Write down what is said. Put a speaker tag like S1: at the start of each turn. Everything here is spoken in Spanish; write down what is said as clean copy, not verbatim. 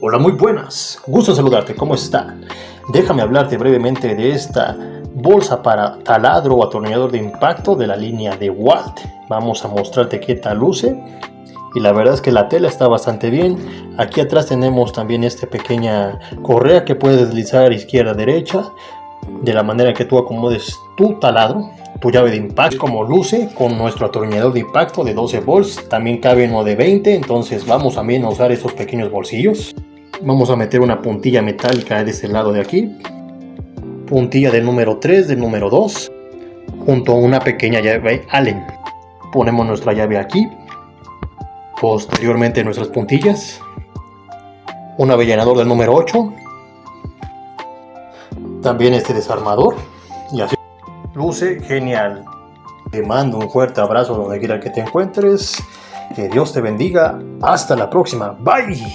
S1: Hola, muy buenas, gusto saludarte, ¿cómo está? Déjame hablarte brevemente de esta bolsa para taladro o atornillador de impacto de la línea DeWalt. Vamos a mostrarte qué tal luce y la verdad es que la tela está bastante bien. Aquí atrás tenemos también esta pequeña correa que puedes deslizar izquierda a derecha de la manera que tú acomodes tu taladro, tu llave de impacto. Como luce con nuestro atornillador de impacto de 12 volts, también cabe uno de 20, entonces vamos también a usar esos pequeños bolsillos. Vamos a meter una puntilla metálica de este lado de aquí, puntilla del número 3, del número 2, junto a una pequeña llave Allen. Ponemos nuestra llave aquí, posteriormente nuestras puntillas, un avellanador del número 8, también este desarmador, y así luce genial. Te mando un fuerte abrazo donde quiera que te encuentres, que Dios te bendiga, hasta la próxima, bye.